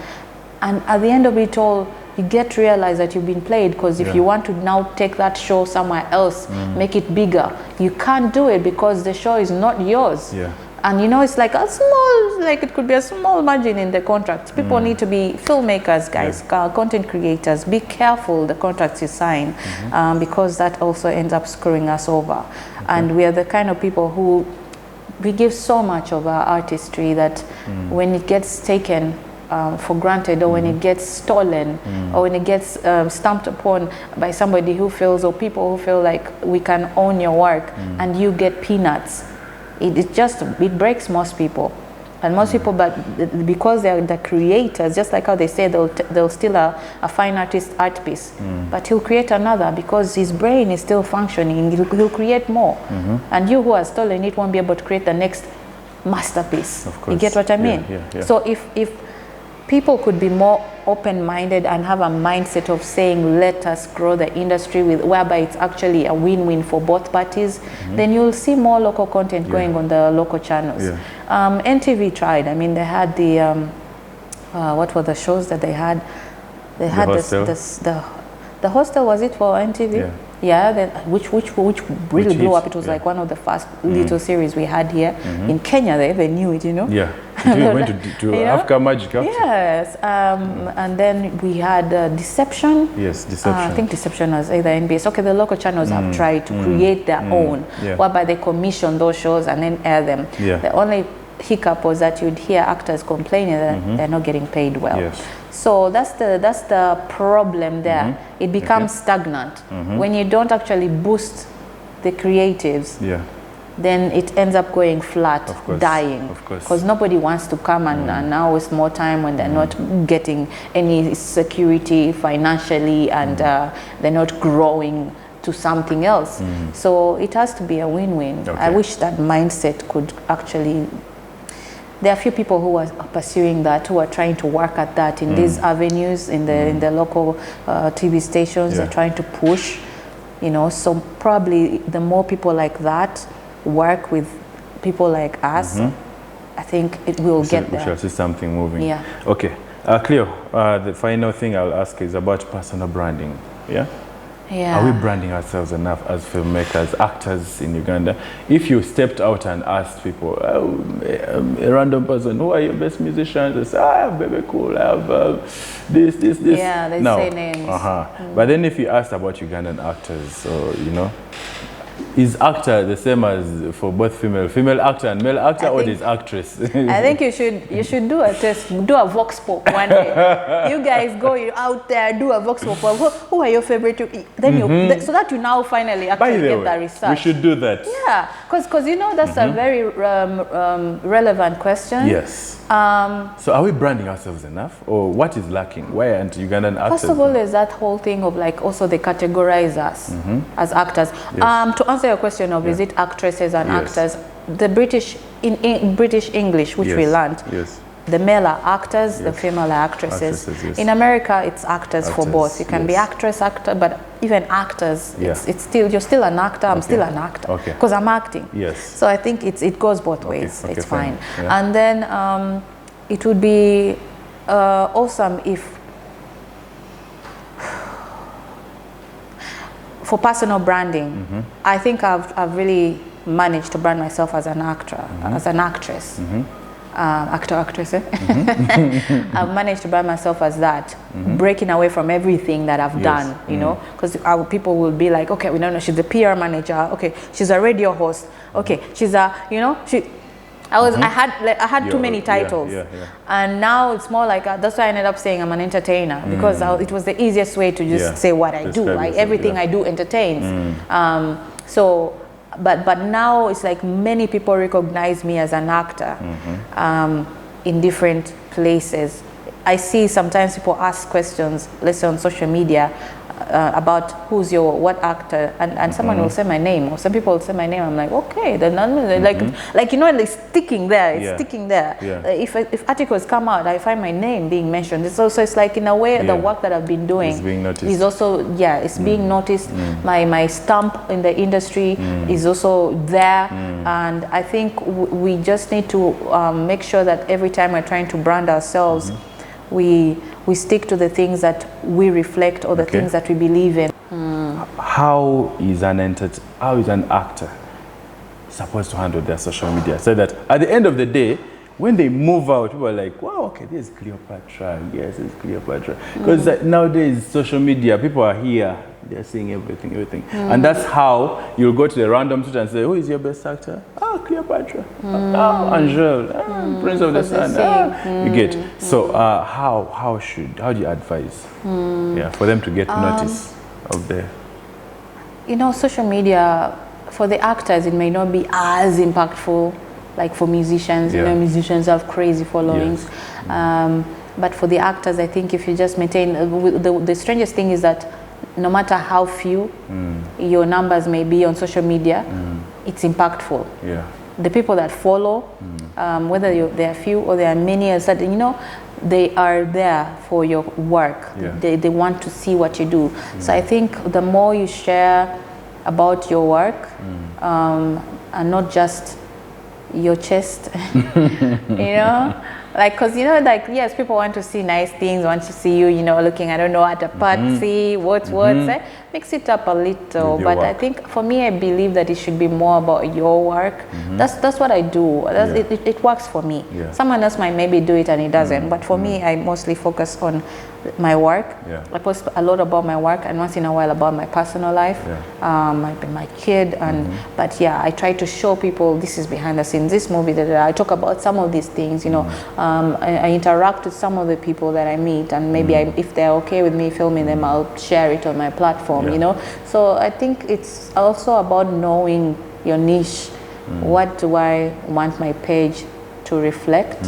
and at the end of it all, you get to realize that you've been played, because if you want to now take that show somewhere else, make it bigger, you can't do it because the show is not yours. And you know, it's like a small, like it could be a small margin in the contracts. People need to be filmmakers, guys, content creators. Be careful the contracts you sign, because that also ends up screwing us over. And we are the kind of people who, we give so much of our artistry that when it gets taken for granted, or when it gets stolen, or when it gets stamped upon by somebody who feels, or people who feel like we can own your work, and you get peanuts, it breaks most people. And most people, but because they're the creators, just like how they say they'll steal a fine artist art piece, but he'll create another because his brain is still functioning. He'll create more, and you who are stolen it won't be able to create the next masterpiece. Of course. You get what I mean? So if people could be more open-minded and have a mindset of saying, let us grow the industry whereby it's actually a win-win for both parties, then you'll see more local content going on the local channels. NTV tried. I mean, they had the what were the shows that they had? They had the hostel. Was it for NTV? Which really blew up. It was like one of the first little series we had here in Kenya. They even knew it, you know. We went to Africa Magic. Yes, and then we had Deception. Yes, Deception. I think Deception was either NBS. Okay, the local channels have tried to create their own, whereby they commission those shows and then air them. The only hiccup was that you'd hear actors complaining that they're not getting paid well. So that's the problem there. It becomes stagnant when you don't actually boost the creatives. then it ends up going flat, Of course, dying. of course. Because nobody wants to come and now waste more time when they're not getting any security financially and they're not growing to something else. So it has to be a win-win. Okay. I wish that mindset could actually. There are a few people who are pursuing that, who are trying to work at that in these avenues, in the local TV stations. They're trying to push, you know. So probably the more people like that work with people like us, I think it will get there. We shall see something moving. Yeah. Okay. Cleo, the final thing I'll ask is about personal branding. Yeah? Yeah. Are we branding ourselves enough as filmmakers, actors in Uganda? If you stepped out and asked people, a random person, who are your best musicians? They say, I have Baby Cool, I have this. Yeah, they say names. But then if you asked about Ugandan actors, or, you know, is actor the same as for both female actor and male actor, or is actress? I think you should do a test, do a vox pop one day. You guys go out there, do a vox pop. Who are your favorite? Then so that you now finally actually get that research. We should do that. Yeah, because you know that's a very relevant question. Yes. So are we branding ourselves enough, or what is lacking? Why aren't Ugandan actors? First of all, there's that whole thing of like also they categorize us as actors. Yes. To answer your question of is it actresses and actors, the British in British English, which we learned, the male are actors, the female are actresses. In America, it's actors for both. You can be actress, actor, but even actors, it's still, you're still an actor. I'm still an actor because I'm acting. Yes. So I think it goes both ways. It's fine. Yeah. And then it would be awesome if, for personal branding, I think I've really managed to brand myself as an actor, as an actress. Actress. I've managed to brand myself as that, breaking away from everything that I've done, you know, because people will be like, okay, we don't know, she's a PR manager, okay, she's a radio host, okay, she's a, you know, I had too many titles, and now it's more like that's why I ended up saying I'm an entertainer, because it was the easiest way to just say what I do. Like everything I do entertains. So. But now it's like many people recognize me as an actor in different places. I see sometimes people ask questions, let's say on social media, about who's your what actor, and someone will say my name, or some people will say my name. I'm like, okay, then like you know, it's sticking there. It's sticking there. If articles come out, I find my name being mentioned. It's like in a way the work that I've been doing is also it's being noticed. My stamp in the industry is also there, and I think we just need to make sure that every time we're trying to brand ourselves, we stick to the things that we reflect, or the things that we believe in. How is an actor supposed to handle their social media, so that at the end of the day, when they move out, people are like, wow, okay, this is Cleopatra. Yes, it's Cleopatra. Because nowadays, social media, people are here, they're seeing everything. And that's how you'll go to the random Twitter and say, who is your best actor? Oh, Cleopatra. Oh, Angel. Oh, Prince of the Sun. You get. So how do you advise for them to get notice of their... You know, social media, for the actors, it may not be as impactful like for musicians. You know, musicians have crazy followings. But for the actors, I think if you just maintain, the strangest thing is that no matter how few your numbers may be on social media, it's impactful. The people that follow, whether there are few or there are many, you know, they are there for your work. They want to see what you do. So I think the more you share about your work, and not just your chest, you know, like, because, you know, like, yes, people want to see nice things, want to see you, you know, looking, I don't know, at a party, what's mix it up a little. But I think for me, I believe that it should be more about your work. That's what I do. It works for me. Someone else might maybe do it and it doesn't, but for me, I mostly focus on my work. I post a lot about my work, and once in a while about my personal life, my kid, and but I try to show people this is behind the scenes. This movie that I talk about some of these things, you know. I interact with some of the people that I meet, and maybe if they're okay with me filming them, I'll share it on my platform, you know. So I think it's also about knowing your niche What do I want my page to reflect?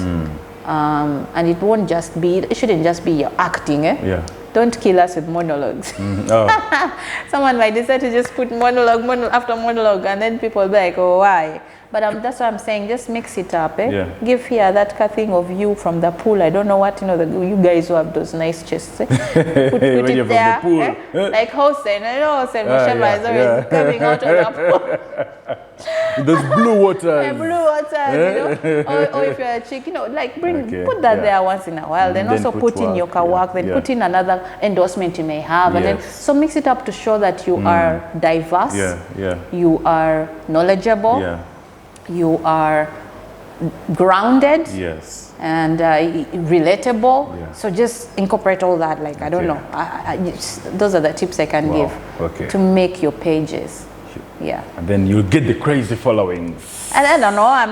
And it won't just be, it shouldn't just be your acting, eh? Yeah. Don't kill us with monologues. Someone might decide to just put monologue after monologue, and then people will be like, oh, why? But that's what I'm saying, just mix it up, eh? Yeah. Give here that thing of you from the pool. I don't know what, you guys who have those nice chests, eh? Put it there, from the pool. Eh? Like Hossein, Hossein Mosheba is always coming out of the pool. Those blue waters. Blue waters, or if you're a chick, like put that there once in a while. Then also put in your work, then put in another endorsement you may have, and then so mix it up to show that you are diverse, you are knowledgeable, you are grounded, and relatable. So just incorporate all that. Like I don't know, those are the tips I can give to make your pages. Yeah. And then you'll get the crazy followings. And I don't know, I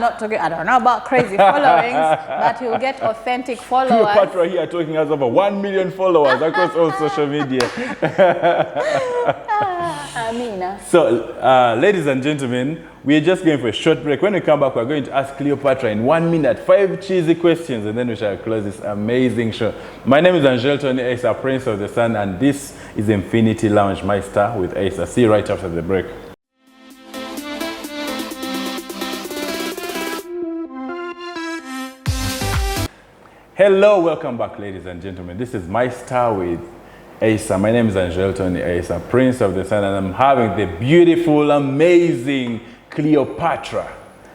don't know about crazy followings, but you'll get authentic followers. Cleopatra here talking has over 1 million followers across all social media. Amina. So, ladies and gentlemen, we're just going for a short break. When we come back, we're going to ask Cleopatra in 1 minute 5 cheesy questions, and then we shall close this amazing show. My name is Angelton Asa, Prince of the Sun, and this is Infinity Lounge, my star with Asa. See you right after the break. Hello, welcome back, ladies and gentlemen. This is My Star with Asa. My name is Angelton Asa, Prince of the Sun, and I'm having the beautiful, amazing Cleopatra.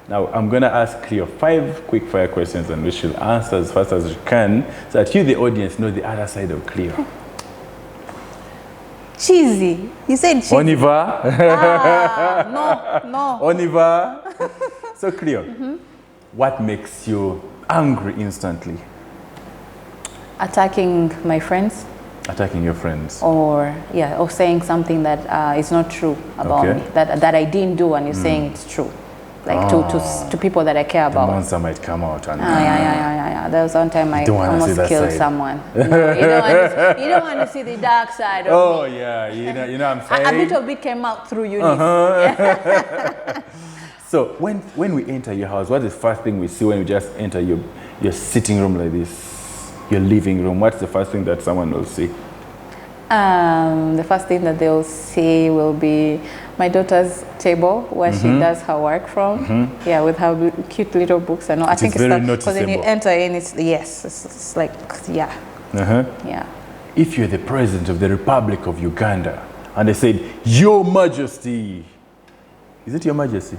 Now, I'm going to ask Cleo 5 quick fire questions, and we should answer as fast as you can, so that you, the audience, know the other side of Cleo. Cheesy. You said cheesy. Oniva? No. Oniva? So, Cleo, what makes you angry instantly? Attacking my friends. Attacking your friends. Or saying something that is not true about me, that I didn't do, and you're saying it's true. Like to people that I care about. The monster might come out. And There was one time I almost killed someone. You don't want to see the dark side of me. You know what I'm saying? A bit of it came out through Unice. So when we enter your house, what's the first thing we see when we just enter your sitting room like this? Your living room, what's the first thing that someone will see? The first thing that they'll see will be my daughter's table where she does her work from. Yeah, with her cute little books and all. I think it's very noticeable. Because when you enter in, it's like, yeah. If you're the president of the Republic of Uganda and they said, Your Majesty, is it Your Majesty?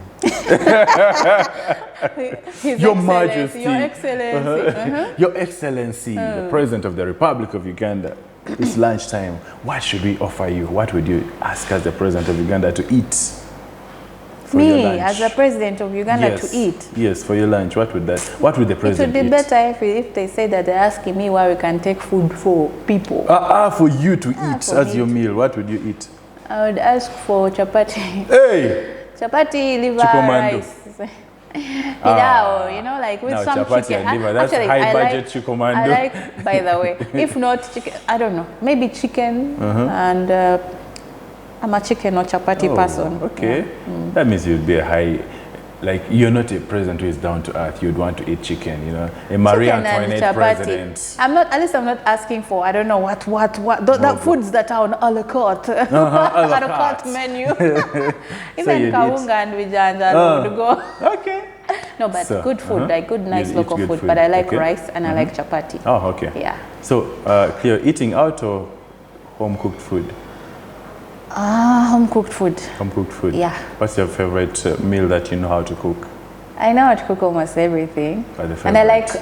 Your Majesty. Your Excellency. Your Excellency, the President of the Republic of Uganda. It's lunchtime. What should we offer you? What would you ask as the President of Uganda to eat? For your lunch? As the President of Uganda to eat? Yes, for your lunch. What would the President It would be better if they say that they're asking me where we can take food for people. For you to eat as your meal. What would you eat? I would ask for chapati. Hey! Chapati, liver, rice. Pilao, like with some chapati chicken. And liver, that's high budget chikomando. I like, by the way, if not chicken, I don't know, maybe chicken and I'm a chicken or chapati person. Okay, that means you'd be a high, like you're not a president who is down to earth. You'd want to eat chicken, a Marie Antoinette president. I'm not asking for, I don't know what, the foods that are on a la carte, a la carte menu. Even kawunga and vijanja would go. Okay. No, but good food, like good, nice local food. But I like rice and I like chapati. Oh, okay. Yeah. So, Cleo, eating out or home cooked food? Home cooked food. Home cooked food. Yeah. What's your favorite meal that you know how to cook? I know how to cook almost everything. And I like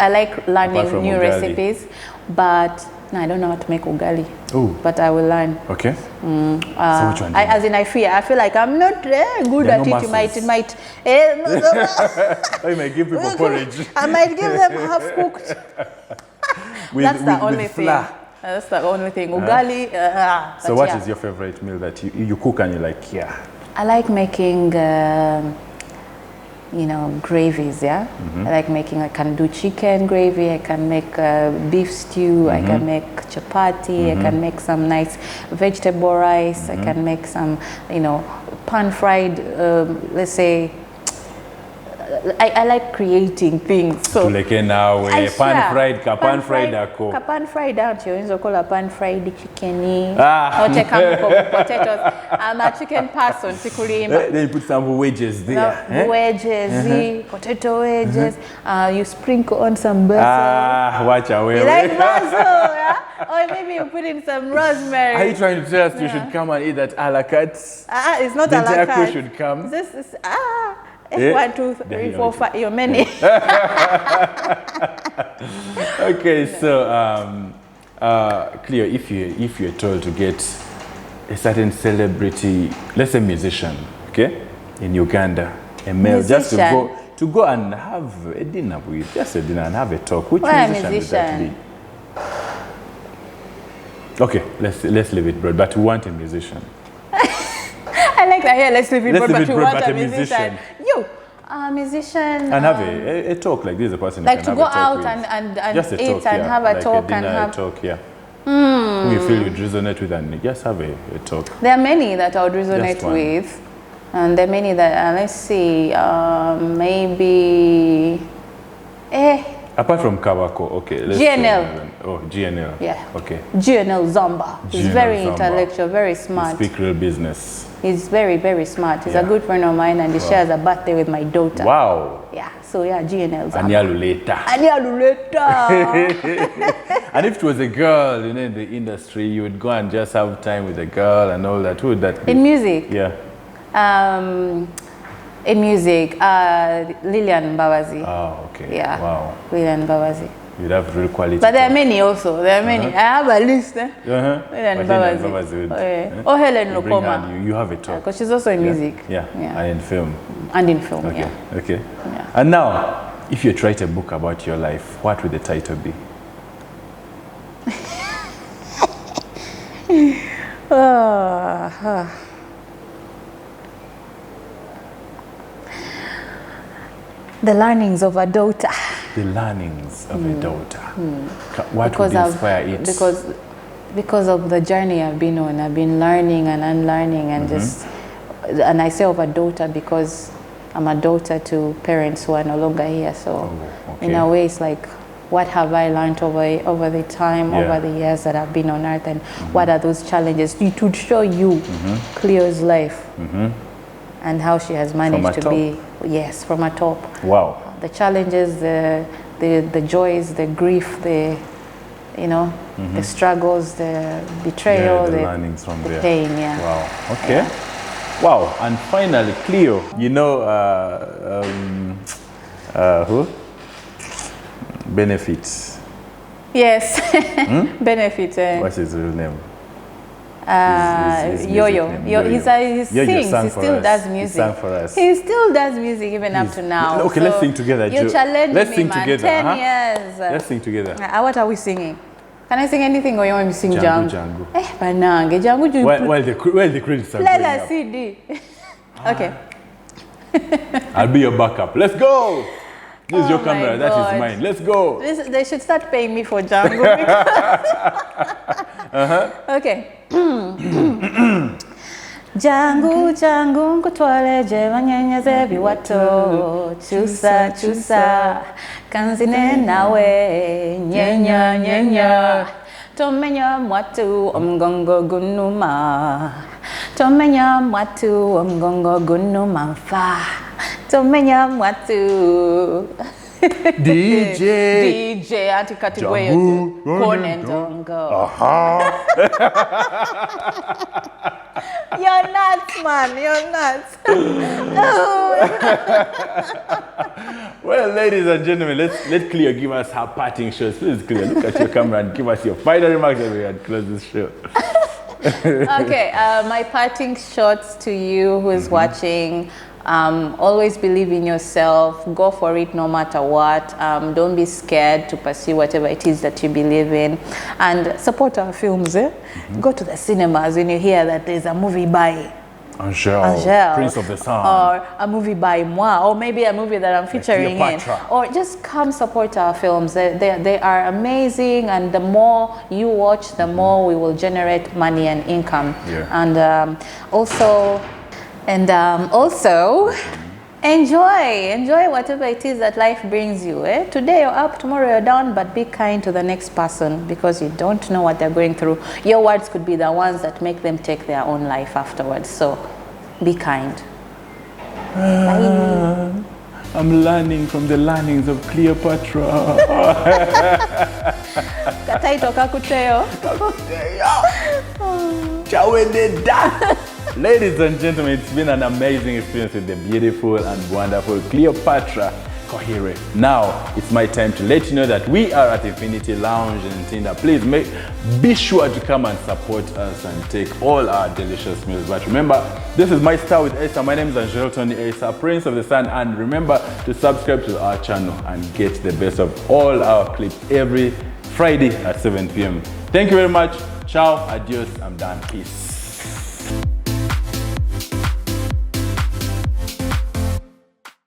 learning new recipes, but I don't know how to make ugali. Ooh. But I will learn. Okay. So which one? I feel like I'm not good at it. You might. You might give people porridge. I might give them half cooked. That's the only thing. That's the only thing. Ugali. So what is your favorite meal that you cook and you're like, I like making, gravies, I like making, I can do chicken gravy, I can make beef stew, I can make chapati, I can make some nice vegetable rice, I can make some, pan-fried, let's say, I like creating things. So tuleke nawe pan fried ako pan fried out you call a pan fried chicken or take potatoes. I'm a chicken person then you put some wedges there wedges potato wedges you sprinkle on some basil watch away like basil or maybe you put in some rosemary. Are you trying to tell us you should come and eat that a la carte? It's not a la carte. Should come. This is 1, 2, 3, 4, 5. You're many. Okay, so Cleo, if you're told to get a certain celebrity, let's say musician, okay, in Uganda, a male, just to go and have a dinner with, just a dinner and have a talk, which musician would that be? Okay, let's leave it broad, but we want a musician. I like that. Yeah, let's leave it broad, but we want a musician. You, a musician. And have a talk like this, a person like you to can go have a talk out with. and just eat talk, and have a like talk a dinner, and have a talk, who you feel you'd resonate with, and just have a talk. There are many that I would resonate with, and there are many that let's see, maybe. Apart from Kawako, okay. Let's GNL. Oh, GNL. Yeah. Okay. GNL Zamba. He's very intellectual, very smart. He speaks real business. He's very, very smart. He's a good friend of mine, and he shares a birthday with my daughter. Wow. Yeah. So yeah, GNL Zamba. Anyaluleta. And if it was a girl, in the industry, you would go and just have time with a girl and all that. Who would that be? In music? Yeah. In music, Lilian Mbabazi. Oh, okay. Yeah. Wow. Lilian Mbabazi. You'd have real quality. But there are many also. There are many. I have a list. Lilian Mbabazi. Or Helen Lokoma. You have a talk. Because she's also in music. Yeah. And in film. And in film, okay. yeah. Okay. Yeah. And now, if you write a book about your life, what would the title be? The learnings of a daughter. The learnings of a daughter. What would inspire it? Because of the journey I've been on. I've been learning and unlearning and and I say of a daughter because I'm a daughter to parents who are no longer here. So in a way it's like, what have I learned over the time, over the years that I've been on earth, and what are those challenges? It would show you Cleo's life and how she has managed to be, from a top. Wow. The challenges, the joys, the grief, the struggles, the betrayal, the learnings from the there. pain. Wow. Okay. Yeah. Wow. And finally, Cleo, who? Benefits. Yes. Benefits. What's his real name? Yo-Yo. He sings. He still does music. He sang for us. He still does music even up to now. Okay, let's sing together. You challenge let's me, sing man. together. 10 years. Let's sing together. What are we singing? Can I sing anything or you want me to sing Django? Django. Banange. Django. Well, the credits are play going the up. CD. Okay. I'll be your backup. Let's go. This is your camera. That is mine. Let's go. They should start paying me for Django. Okay. Django, Django, nkutwale je banyenyaze biwato. Chusa, chusa, kanzine nawe. Nyenya, nyenya. Tomenya mwatu omgongo gunuma. Tomenya mwatu omgongo gunuma fa. Tomenya mwatu. DJ ati katigwe yote kone ndongo. You're nuts, man. You're nuts. Well, ladies and gentlemen, let Cleo give us her parting shots. Please, Cleo, look at your camera and give us your final remarks and we can close this show. Okay, my parting shots to you who is watching. Always believe in yourself. Go for it no matter what. Don't be scared to pursue whatever it is that you believe in. And support our films. Go to the cinemas when you hear that there's a movie by Angel, Prince of the Sun. Or a movie by moi. Or maybe a movie that I'm featuring in. Or just come support our films. They are amazing. And the more you watch, the more we will generate money and income. Yeah. And also, Enjoy whatever it is that life brings you. Today you're up, tomorrow you're down, but be kind to the next person because you don't know what they're going through. Your words could be the ones that make them take their own life afterwards. So be kind. Bye. I'm learning from the learnings of Cleopatra. Kataito kakuteo. Ladies and gentlemen, it's been an amazing experience with the beautiful and wonderful Cleopatra Koheirwe. Now, it's my time to let you know that we are at Infinity Lounge in Tinder. Please be sure to come and support us and take all our delicious meals. But remember, this is My Star with Asa. My name is Angel Tony Asa, Prince of the Sun. And remember to subscribe to our channel and get the best of all our clips every Friday at 7 p.m. Thank you very much. Ciao, adios, I'm done. Peace.